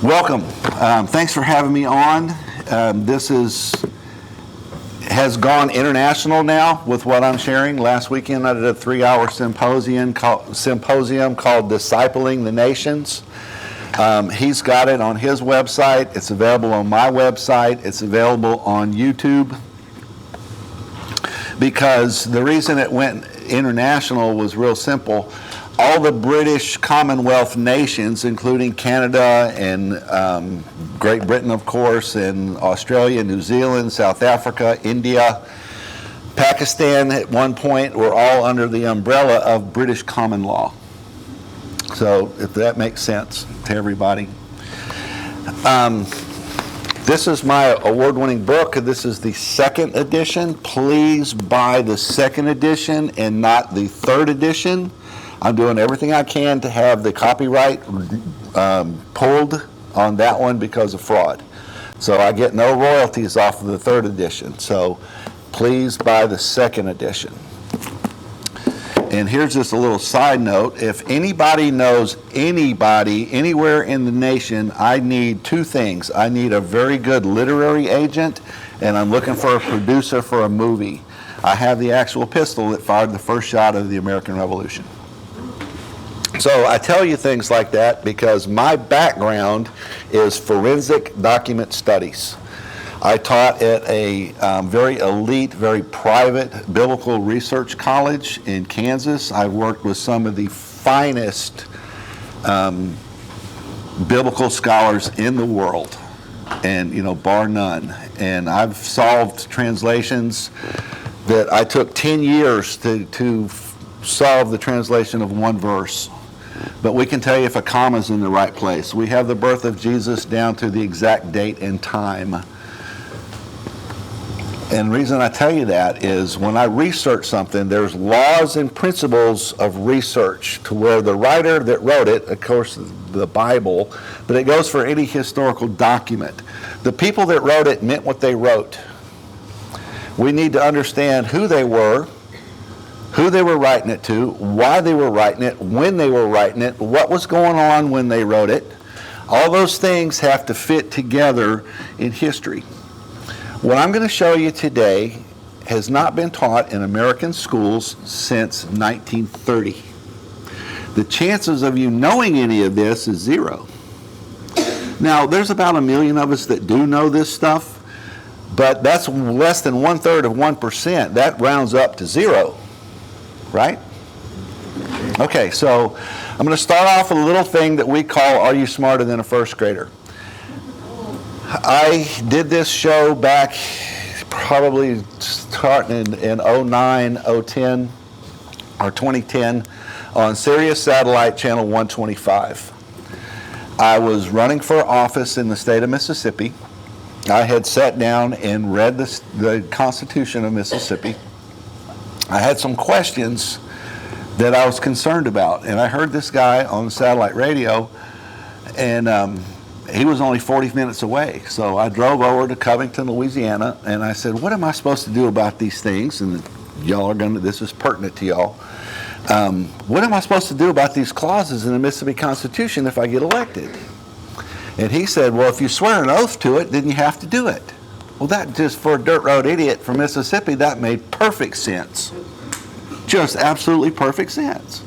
Welcome. Thanks for having me on. This has gone international now with what I'm sharing. Last weekend I did a 3-hour symposium called Discipling the Nations. He's got it on his website. It's available on my website. It's available on YouTube. Because the reason it went international was real simple. All the British Commonwealth nations, including Canada and Great Britain, of course, and Australia, New Zealand, South Africa, India, Pakistan at one point, were all under the umbrella of British common law. So if that makes sense to everybody. This is my award-winning book. This is the second edition. Please buy the second edition and not the third edition. I'm doing everything I can to have the copyright pulled on that one because of fraud. So I get no royalties off of the third edition. So please buy the second edition. And here's just a little side note. If anybody knows anybody anywhere in the nation, I need two things. I need a very good literary agent, and I'm looking for a producer for a movie. I have the actual pistol that fired the first shot of the American Revolution. So I tell you things like that because my background is forensic document studies. I taught at a very elite, very private biblical research college in Kansas. I worked with some of the finest biblical scholars in the world, and bar none. And I've solved translations that I took 10 years to solve the translation of one verse. But we can tell you if a comma's in the right place. We have the birth of Jesus down to the exact date and time. And the reason I tell you that is when I research something, there's laws and principles of research to where the writer that wrote it, of course, the Bible, but it goes for any historical document. The people that wrote it meant what they wrote. We need to understand who they were writing it to, why they were writing it, when they were writing it, what was going on when they wrote it. All those things have to fit together in history. What I'm going to show you today has not been taught in American schools since 1930. The chances of you knowing any of this is zero. Now, there's about 1 million of us that do know this stuff, but that's less than 1/3 of 1%. That rounds up to zero. Right? Okay, so I'm going to start off with a little thing that we call Are You Smarter Than a First Grader? I did this show back probably starting in 09, 010, or 2010 on Sirius Satellite Channel 125. I was running for office in the state of Mississippi. I had sat down and read the Constitution of Mississippi. I had some questions that I was concerned about, and I heard this guy on the satellite radio, and he was only 40 minutes away. So I drove over to Covington, Louisiana, and I said, what am I supposed to do about these things? And y'all are this is pertinent to y'all. What am I supposed to do about these clauses in the Mississippi Constitution if I get elected? And he said, well, if you swear an oath to it, then you have to do it. Well, that just for a dirt road idiot from Mississippi, that made perfect sense. Just absolutely perfect sense.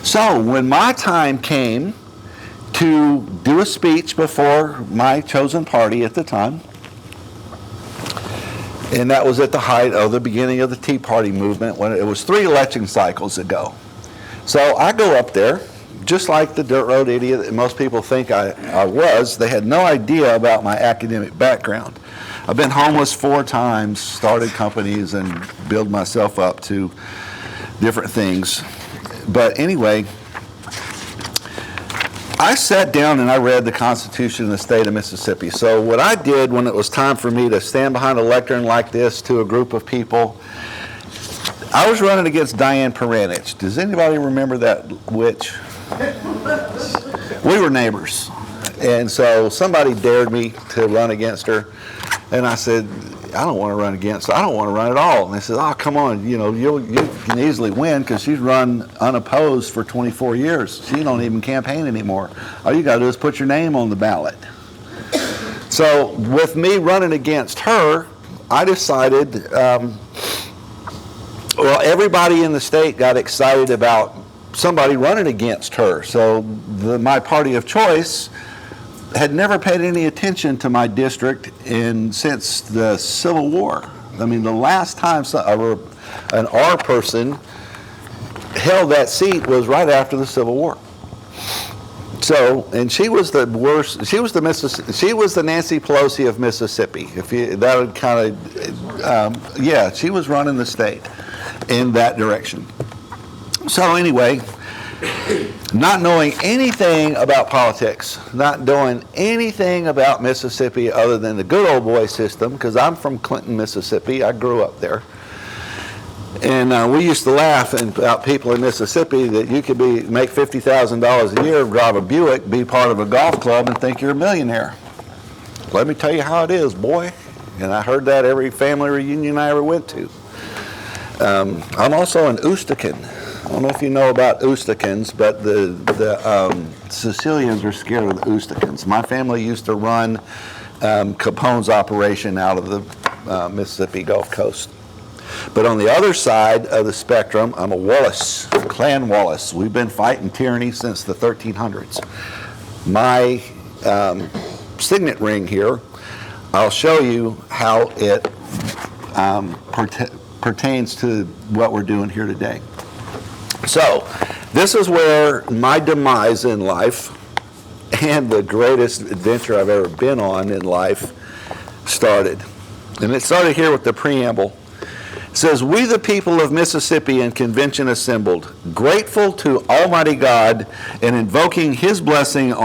So when my time came to do a speech before my chosen party at the time, and that was at the height of the beginning of the Tea Party movement, when it was 3 election cycles ago. So I go up there, just like the dirt road idiot that most people think I was. They had no idea about my academic background. I've been homeless 4 times, started companies, and built myself up to different things. But anyway, I sat down and I read the Constitution of the state of Mississippi. So what I did when it was time for me to stand behind a lectern like this to a group of people, I was running against Diane Peranich. Does anybody remember that witch? We were neighbors. And so somebody dared me to run against her. And I said, I don't want to run against her. I don't want to run at all. And they said, oh, come on, you know, you can easily win because she's run unopposed for 24 years. She don't even campaign anymore. All you got to do is put your name on the ballot. So with me running against her, I decided, well, everybody in the state got excited about somebody running against her. So my party of choice had never paid any attention to my district since the Civil War. I mean, the last time an R person held that seat was right after the Civil War. So, and she was the worst. She was the Nancy Pelosi of Mississippi. That would kind of, yeah, she was running the state in that direction. So anyway, not knowing anything about politics, not knowing anything about Mississippi other than the good old boy system, because I'm from Clinton, Mississippi. I grew up there. And we used to laugh about people in Mississippi that you could make $50,000 a year, drive a Buick, be part of a golf club, and think you're a millionaire. Let me tell you how it is, boy. And I heard that every family reunion I ever went to. I'm also an Oustakan. I don't know if you know about Oustakans, but the Sicilians are scared of the Oustakans. My family used to run Capone's operation out of the Mississippi Gulf Coast. But on the other side of the spectrum, I'm a Wallace, Clan Wallace. We've been fighting tyranny since the 1300s. My signet ring here, I'll show you how it pertains to what we're doing here today. So, this is where my demise in life and the greatest adventure I've ever been on in life started. And it started here with the preamble. It says, "We the people of Mississippi and convention assembled, grateful to Almighty God and invoking His blessing on